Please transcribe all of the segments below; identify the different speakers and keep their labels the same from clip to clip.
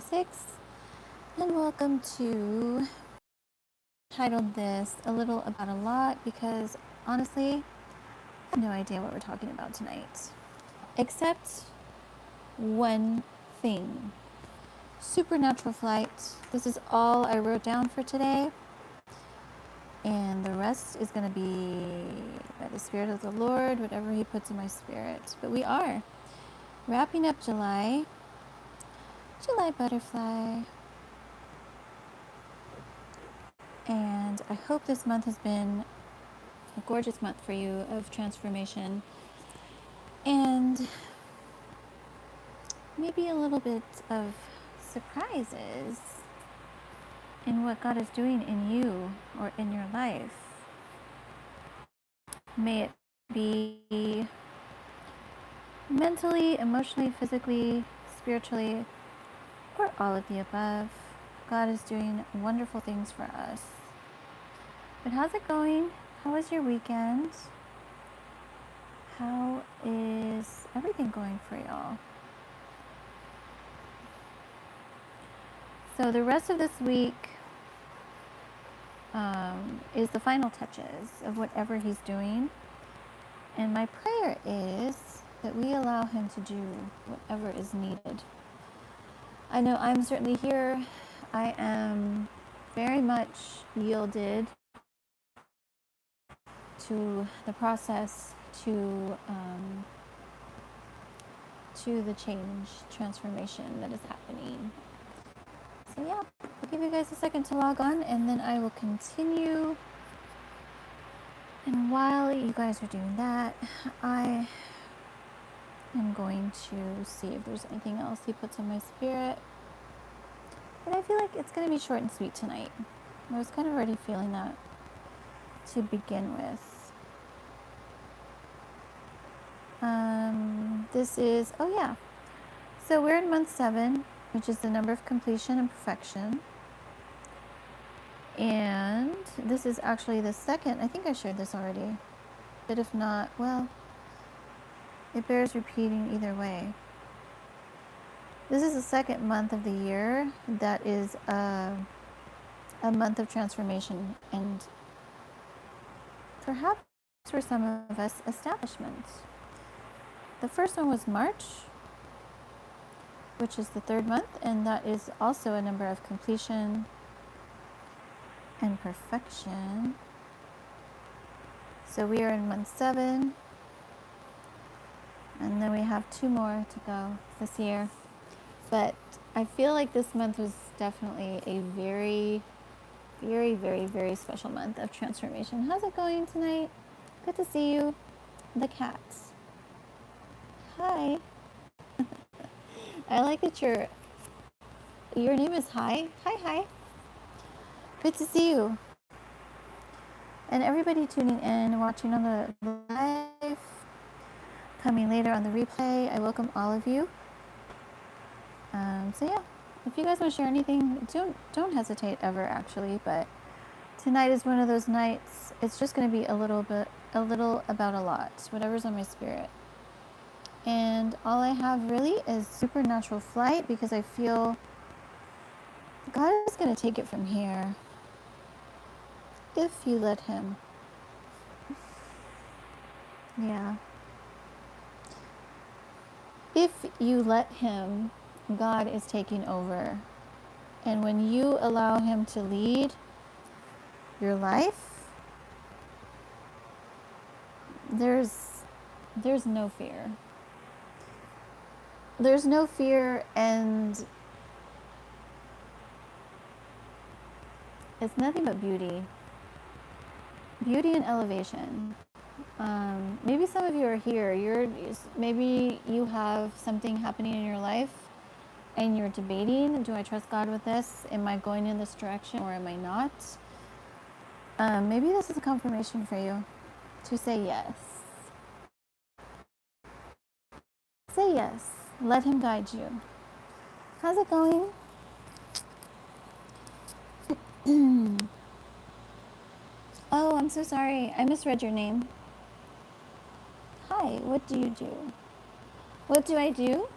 Speaker 1: 6, and welcome to titled this a little about a lot because honestly I have no idea what we're talking about tonight except one thing: supernatural flight. This is all I wrote down for today, and the rest is going to be by the Spirit of the Lord, whatever He puts in my spirit. But we are wrapping up July butterfly. And I hope this month has been a gorgeous month for you of transformation and maybe a little bit of surprises in what God is doing in you or in your life. May it be mentally, emotionally, physically, spiritually, or all of the above. God is doing wonderful things for us. But how's it going? How was your weekend? How is everything going for y'all? So the rest of this week is the final touches of whatever He's doing. And my prayer is that we allow Him to do whatever is needed. I know I'm certainly here. I am very much yielded to the process, to the change, transformation that is happening. So yeah, I'll give you guys a second to log on and then I will continue. And while you guys are doing that, I am going to see if there's anything else He puts in my spirit. But I feel like it's going to be short and sweet tonight. I was kind of already feeling that to begin with. This is, oh yeah. So we're in month 7, which is the number of completion and perfection. And this is actually the second, I think I shared this already. But if not, well, it bears repeating either way. This is the second month of the year that is a month of transformation and perhaps for some of us, establishment. The first one was March, which is the 3rd month, and that is also a number of completion and perfection. So we are in month 7, and then we have 2 more to go this year. But I feel like this month was definitely a very, very, very, very special month of transformation. How's it going tonight? Good to see you. The cats. Hi. I like that your name is Hi. Hi. Good to see you. And everybody tuning in, watching on the live, coming later on the replay, I welcome all of you. So yeah, if you guys want to share anything, don't hesitate ever actually, but tonight is one of those nights. It's just going to be a little about a lot, whatever's on my spirit. And all I have really is supernatural flight because I feel God is going to take it from here if you let Him. Yeah. If you let Him, God is taking over. And when you allow Him to lead your life, there's no fear. There's no fear, and it's nothing but beauty. Beauty and elevation. Maybe some of you are here. Maybe you have something happening in your life and you're debating, do I trust God with this? Am I going in this direction or am I not? Maybe this is a confirmation for you to say yes. Say yes. Let Him guide you. How's it going? Oh, I'm so sorry. I misread your name. Hi, what do you do? What do I do?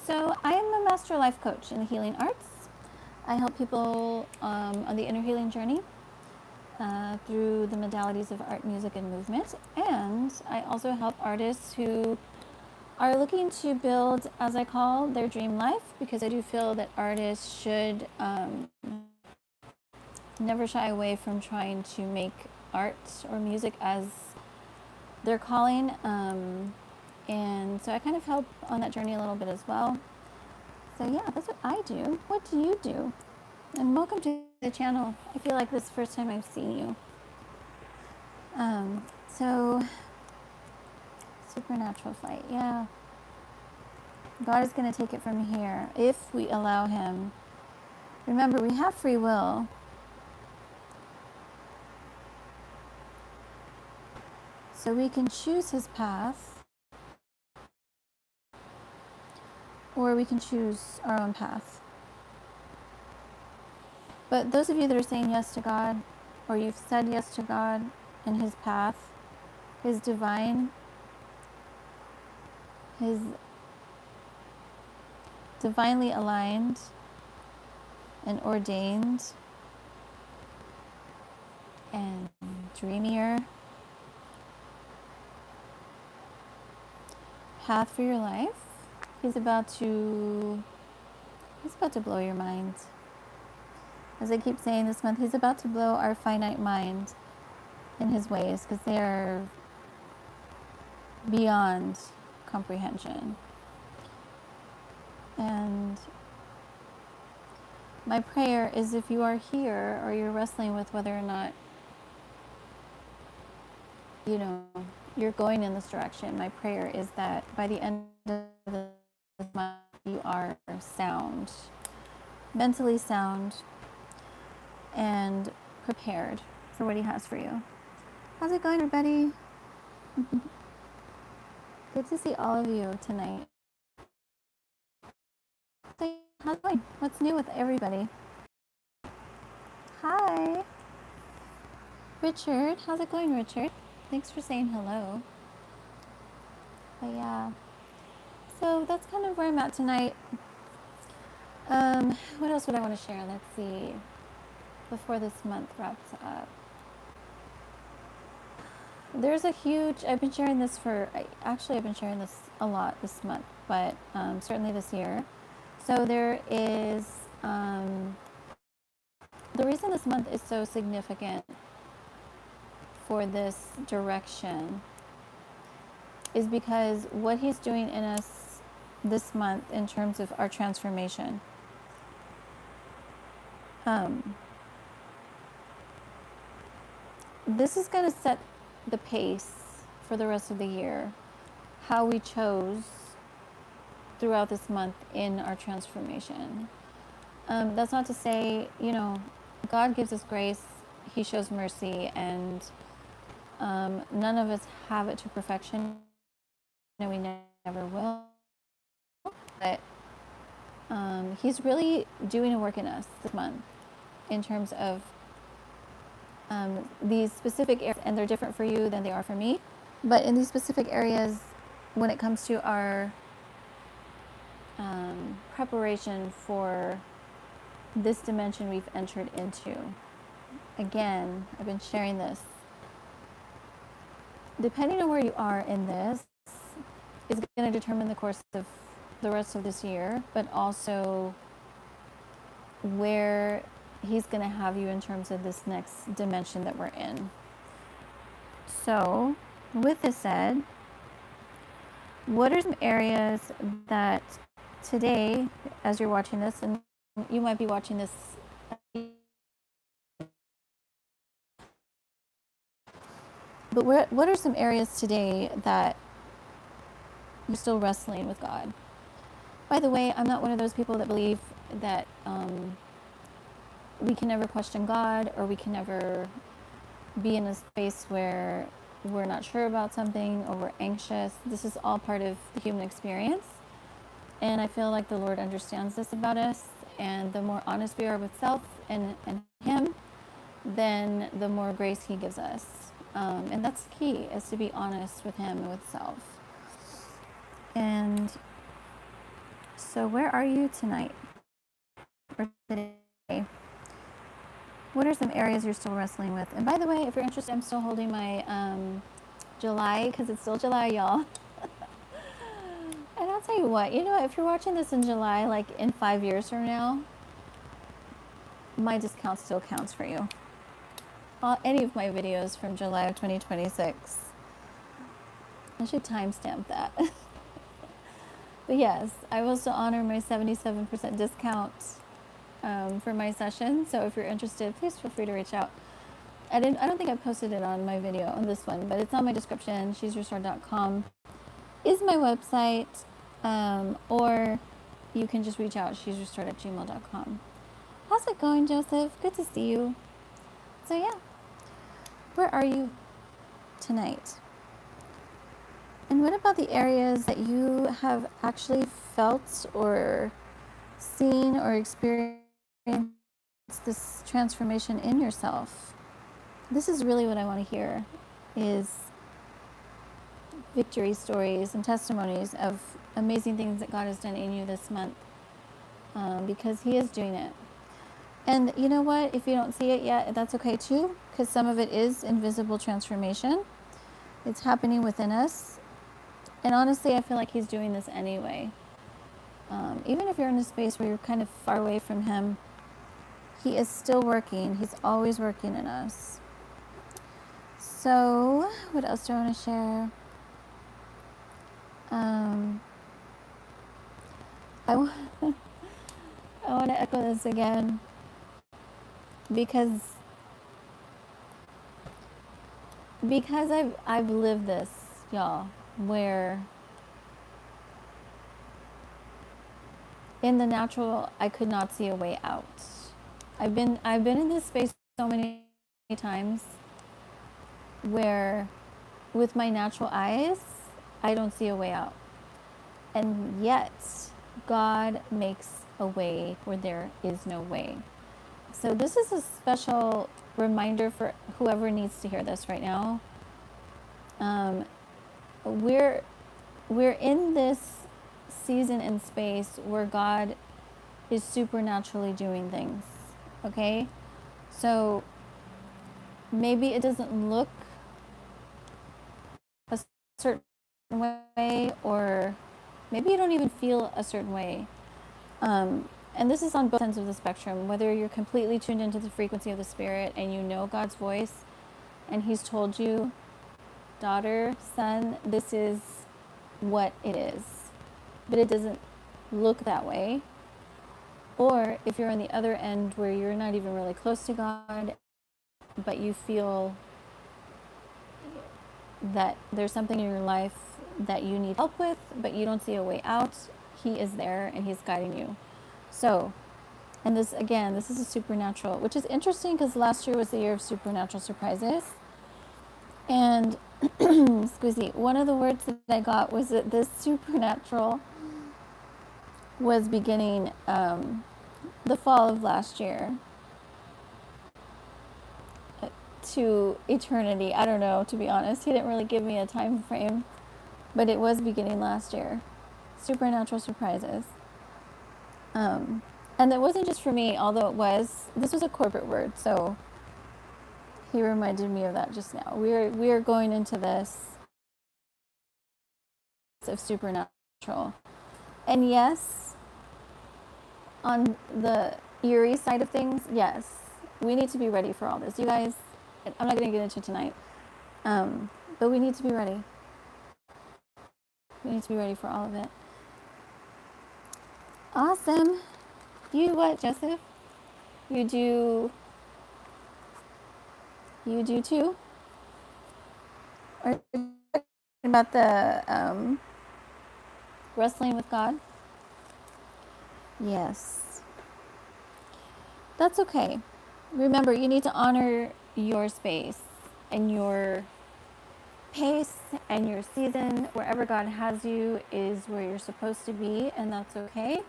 Speaker 1: So I am a master life coach in the healing arts. I help people on the inner healing journey through the modalities of art, music, and movement. And I also help artists who are looking to build, as I call, their dream life, because I do feel that artists should never shy away from trying to make art or music as their calling. And so I kind of help on that journey a little bit as well. So yeah, that's what I do. What do you do? And welcome to the channel. I feel like this is the first time I've seen you. So supernatural flight, yeah. God is going to take it from here if we allow him. Remember, we have free will. So we can choose his path, or we can choose our own path. But those of you that are saying yes to God, or you've said yes to God and his path, his divine, his divinely aligned and ordained and dreamier path for your life, he's about to blow your mind. As I keep saying this month, he's about to blow our finite mind in his ways, because they are beyond comprehension. And my prayer is, if you are here or you're wrestling with whether or not, you're going in this direction, my prayer is that by the end of this month, you are sound, mentally sound, and prepared for what he has for you. How's it going, everybody? Good to see all of you tonight. How's it going? What's new with everybody? Hi. Richard, how's it going, Richard? Thanks for saying hello. But yeah, so that's kind of where I'm at tonight. What else would I want to share? Let's see. Before this month wraps up, there's a huge, I've been sharing this a lot this month, but certainly this year. So there is, the reason this month is so significant for this direction is because what he's doing in us this month in terms of our transformation. This is going to set the pace for the rest of the year, how we chose throughout this month in our transformation. That's not to say, God gives us grace, he shows mercy, and none of us have it to perfection, and we never will. But he's really doing a work in us this month in terms of these specific areas, and they're different for you than they are for me. But in these specific areas, when it comes to our preparation for this dimension we've entered into, again, I've been sharing this. Depending on where you are in this, is going to determine the course of the rest of this year, but also where he's going to have you in terms of this next dimension that we're in. So, with this said, what are some areas that today, as you're watching this, and you might be watching this, but what are some areas today that you're still wrestling with God? By the way, I'm not one of those people that believe that we can never question God, or we can never be in a space where we're not sure about something or we're anxious. This is all part of the human experience. And I feel like the Lord understands this about us. And the more honest we are with self and him, then the more grace he gives us. And that's key, is to be honest with him and with self. And So where are you tonight or today? What are some areas you're still wrestling with? And by the way, if you're interested, I'm still holding my July, because it's still July, y'all. And I'll tell you what, if you're watching this in July, like in 5 years from now, my discount still counts for you. Any of my videos from July of 2026. I should timestamp that. But yes, I will still honor my 77% discount for my session. So if you're interested, please feel free to reach out. I don't think I posted it on my video on this one, but it's on my description. shesrestored.com is my website, or you can just reach out, shesrestored@gmail.com. How's it going, Joseph? Good to see you. So yeah, where are you tonight? And what about the areas that you have actually felt or seen or experienced this transformation in yourself? This is really what I want to hear, is victory stories and testimonies of amazing things that God has done in you this month, because He is doing it. And you know what? If you don't see it yet, that's okay too, because some of it is invisible transformation. It's happening within us. And honestly, I feel like He's doing this anyway. Even if you're in a space where you're kind of far away from Him, He is still working. He's always working in us. So, what else do I want to share? I want to echo this again, because I've lived this, y'all, where in the natural I could not see a way out. I've been in this space so many times where with my natural eyes I don't see a way out. And yet God makes a way where there is no way. So this is a special reminder for whoever needs to hear this right now. We're in this season and space where God is supernaturally doing things. Okay? So maybe it doesn't look a certain way, or maybe you don't even feel a certain way. And this is on both ends of the spectrum, whether you're completely tuned into the frequency of the Spirit and you know God's voice and He's told you, daughter, son, this is what it is, but it doesn't look that way. Or if you're on the other end where you're not even really close to God, but you feel that there's something in your life that you need help with, but you don't see a way out, He is there and He's guiding you. So, and this, again, this is a supernatural, which is interesting because last year was the year of supernatural surprises. And, excuse me, one of the words that I got was that this supernatural was beginning the fall of last year to eternity. I don't know, to be honest. He didn't really give me a time frame, but it was beginning last year. Supernatural surprises. And it wasn't just for me, although this was a corporate word, so He reminded me of that just now. We are going into this of supernatural. And yes, on the eerie side of things, yes, we need to be ready for all this. You guys, I'm not going to get into it tonight, but we need to be ready. We need to be ready for all of it. Awesome. You what, Joseph? You do too? Are you talking about the wrestling with God? Yes. That's okay. Remember, you need to honor your space and your pace and your season. Wherever God has you is where you're supposed to be, and that's okay.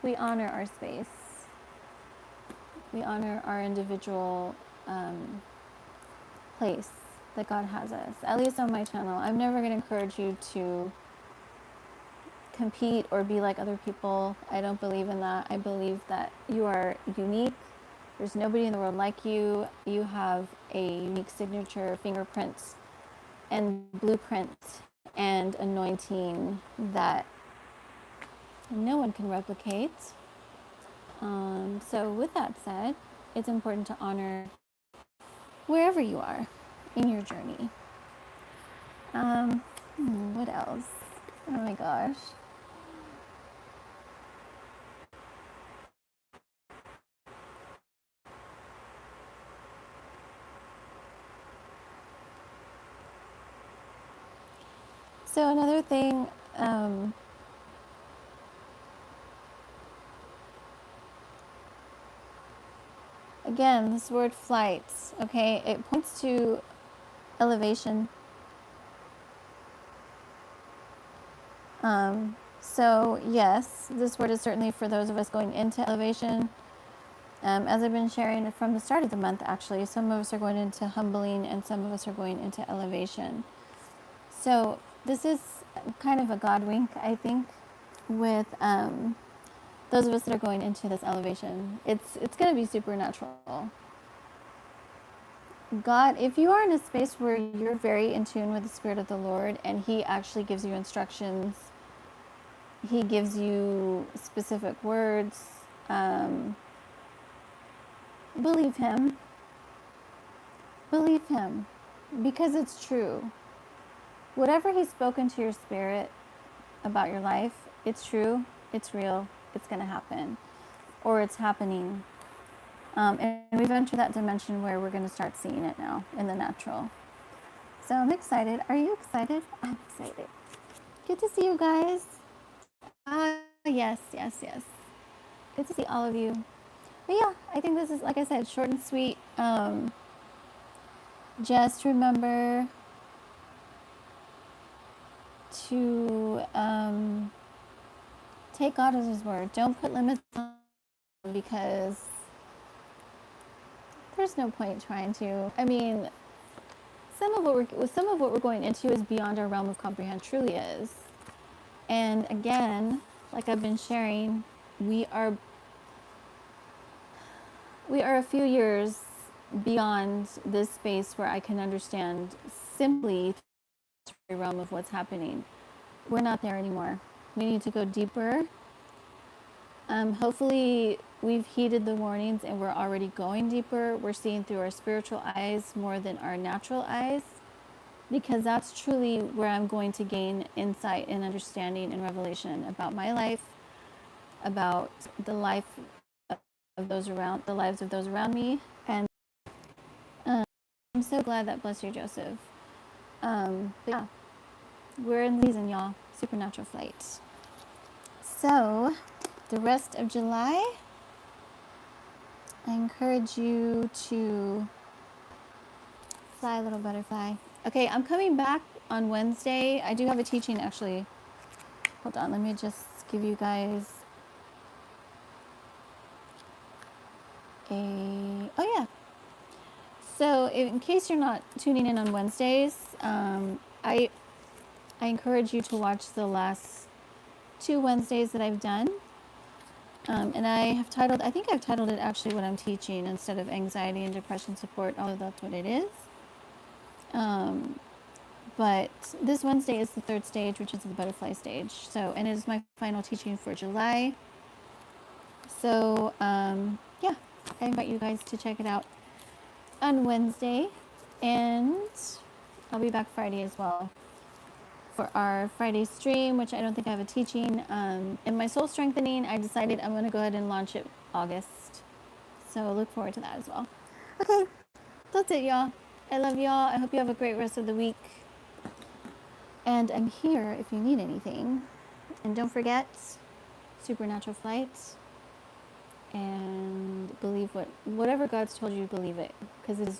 Speaker 1: We honor our space. We honor our individual place that God has us, at least on my channel. I'm never going to encourage you to compete or be like other people. I don't believe in that. I believe that you are unique. There's nobody in the world like you. You have a unique signature, fingerprints, and blueprint and anointing that no one can replicate. So with that said, it's important to honor wherever you are in your journey. What else? Oh my gosh. So another thing, again, this word flight, okay, it points to elevation. So yes, this word is certainly for those of us going into elevation. As I've been sharing from the start of the month, actually, some of us are going into humbling and some of us are going into elevation. So this is kind of a God wink, I think, with those of us that are going into this elevation. It's going to be supernatural. God, if you are in a space where you're very in tune with the Spirit of the Lord and He actually gives you instructions, He gives you specific words, believe Him. Believe Him because it's true. Whatever He's spoken to your spirit about your life, it's true, it's real, it's going to happen, or it's happening. And we've entered that dimension where we're going to start seeing it now in the natural. So I'm excited. Are you excited? I'm excited. Good to see you guys. Yes. Good to see all of you. But yeah, I think this is, like I said, short and sweet. Just remember to take God as His word. Don't put limits on Him because there's no point trying to. I mean, some of what we're going into is beyond our realm of comprehend. Truly is. And again, like I've been sharing, we are a few years beyond this space where I can understand simply the realm of what's happening. We're not there anymore. We need to go deeper. Hopefully we've heeded the warnings and we're already going deeper. We're seeing through our spiritual eyes more than our natural eyes, because that's truly where I'm going to gain insight and understanding and revelation about my life, about the life of those around, the lives of those around me. And I'm so glad that, bless you, Joseph. But yeah, we're in season, y'all. Supernatural flight. So the rest of July, I encourage you to fly, little butterfly. Okay, I'm coming back on Wednesday. I do have a teaching, actually. Hold on, let me just give you guys oh yeah. So in case you're not tuning in on Wednesdays, I encourage you to watch the last 2 Wednesdays that I've done. And I think I've titled it actually what I'm teaching instead of anxiety and depression support, although that's what it is. But this Wednesday is the 3rd stage, which is the butterfly stage. So, and it is my final teaching for July. So, yeah, I invite you guys to check it out on Wednesday. And I'll be back Friday as well for our Friday stream, which I don't think I have a teaching. In my soul strengthening, I decided I'm going to go ahead and launch it August. So look forward to that as well. Okay, that's it, y'all. I love y'all. I hope you have a great rest of the week. And I'm here if you need anything. And don't forget, supernatural flight. And believe whatever God's told you, believe it. Because it is